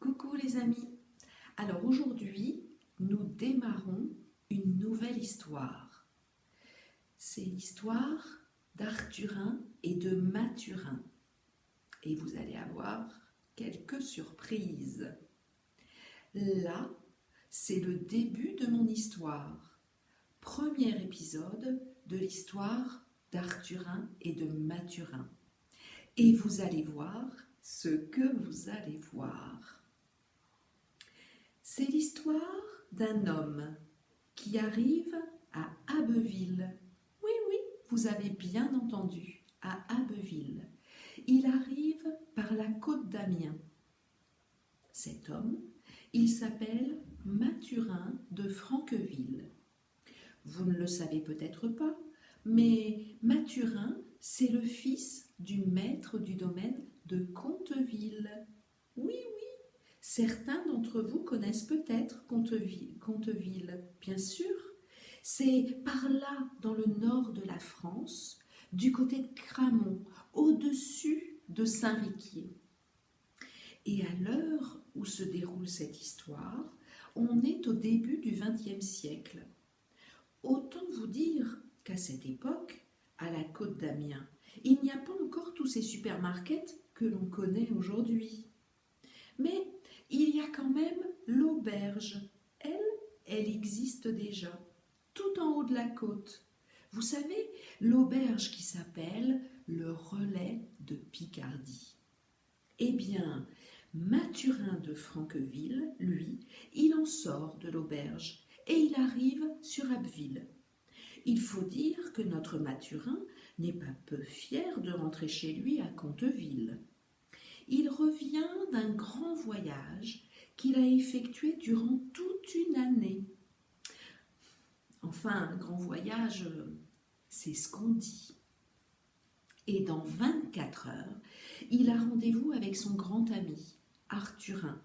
Coucou les amis. Alors aujourd'hui, nous démarrons une nouvelle histoire. C'est l'histoire d'Arthurin et de Mathurin. Et vous allez avoir quelques surprises. Là, c'est le début de mon histoire. Premier épisode de l'histoire d'Arthurin et de Mathurin. Et vous allez voir ce que vous allez voir. C'est l'histoire d'un homme qui arrive à Abbeville. Oui, oui, vous avez bien entendu, à Abbeville. Il arrive par la côte d'Amiens. Cet homme, il s'appelle Mathurin de Franqueville. Vous ne le savez peut-être pas, mais Mathurin, c'est le fils du maître du domaine de Conteville. Oui, certains d'entre vous connaissent peut-être Conteville, bien sûr. C'est par là, dans le nord de la France, du côté de Cramont, au-dessus de Saint-Riquier. Et à l'heure où se déroule cette histoire, on est au début du XXe siècle. Autant vous dire qu'à cette époque, à la côte d'Amiens, il n'y a pas encore tous ces supermarkets que l'on connaît aujourd'hui. Mais il y a quand même l'auberge. Elle existe déjà, tout en haut de la côte. Vous savez, l'auberge qui s'appelle le Relais de Picardie. Eh bien, Mathurin de Franqueville, lui, il en sort de l'auberge et il arrive sur Abbeville. Il faut dire que notre Mathurin n'est pas peu fier de rentrer chez lui à Conteville. Il revient d'un grand voyage qu'il a effectué durant toute une année. Enfin, un grand voyage, c'est ce qu'on dit. Et dans 24 heures, il a rendez-vous avec son grand ami, Arthurin,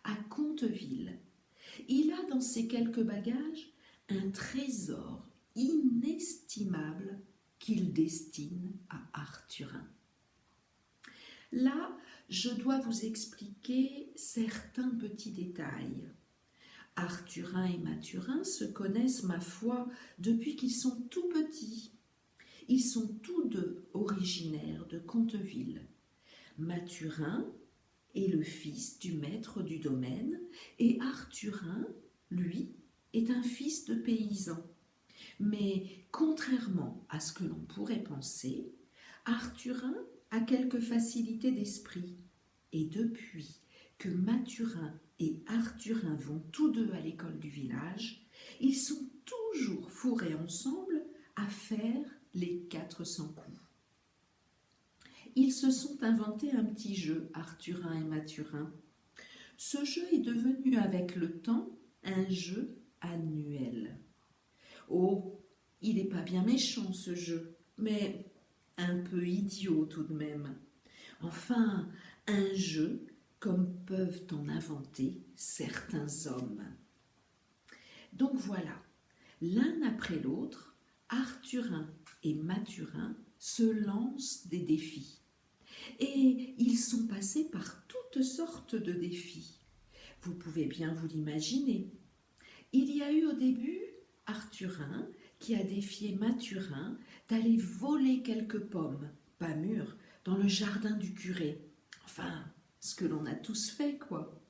à Conteville. Il a dans ses quelques bagages un trésor inestimable qu'il destine à Arthurin. Là, je dois vous expliquer certains petits détails. Arthurin et Mathurin se connaissent, ma foi, depuis qu'ils sont tout petits. Ils sont tous deux originaires de Conteville. Mathurin est le fils du maître du domaine et Arthurin, lui, est un fils de paysan. Mais contrairement à ce que l'on pourrait penser, Arthurin a quelques facilités d'esprit. Et depuis que Mathurin et Arthurin vont tous deux à l'école du village, ils sont toujours fourrés ensemble à faire les 400 coups. Ils se sont inventés un petit jeu, Arthurin et Mathurin. Ce jeu est devenu avec le temps un jeu annuel. Oh, il n'est pas bien méchant ce jeu, mais un peu idiot tout de même. Enfin, un jeu comme peuvent en inventer certains hommes. Donc voilà, l'un après l'autre, Arthurin et Mathurin se lancent des défis. Et ils sont passés par toutes sortes de défis. Vous pouvez bien vous l'imaginer. Il y a eu au début Arthurin qui a défié Mathurin d'aller voler quelques pommes, pas mûres, dans le jardin du curé. Enfin, ce que l'on a tous fait, quoi.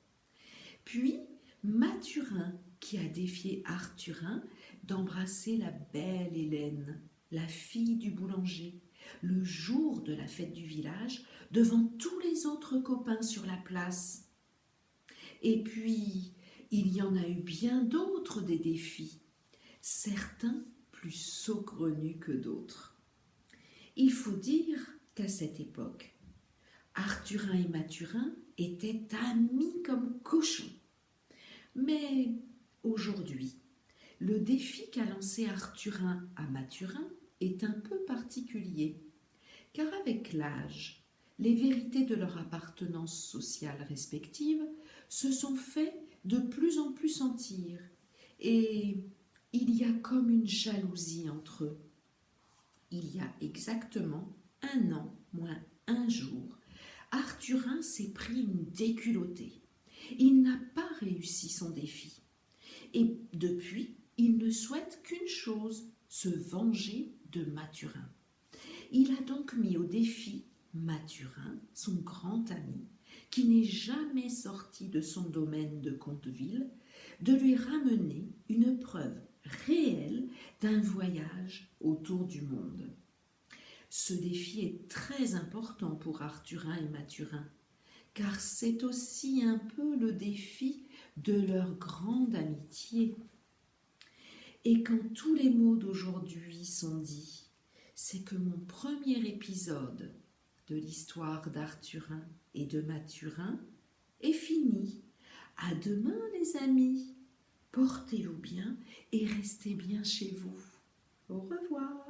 Puis, Mathurin qui a défié Arthurin d'embrasser la belle Hélène, la fille du boulanger, le jour de la fête du village, devant tous les autres copains sur la place. Et puis, il y en a eu bien d'autres des défis, certains plus saugrenus que d'autres. Il faut dire qu'à cette époque, Arthurin et Mathurin étaient amis comme cochons. Mais aujourd'hui, le défi qu'a lancé Arthurin à Mathurin est un peu particulier, car avec l'âge, les vérités de leur appartenance sociale respective se sont fait de plus en plus sentir, et il y a comme une jalousie entre eux. Il y a exactement 1 an moins 1 jour, Arthurin s'est pris une déculottée. Il n'a pas réussi son défi. Et depuis, il ne souhaite qu'une chose, se venger de Mathurin. Il a donc mis au défi Mathurin, son grand ami, qui n'est jamais sorti de son domaine de Conteville, de lui ramener une preuve réelle d'un voyage autour du monde. Ce défi est très important pour Arthurin et Mathurin, car c'est aussi un peu le défi de leur grande amitié. Et quand tous les mots d'aujourd'hui sont dits, c'est que mon premier épisode de l'histoire d'Arthurin et de Mathurin est fini. À demain les amis, portez-vous bien et restez bien chez vous. Au revoir.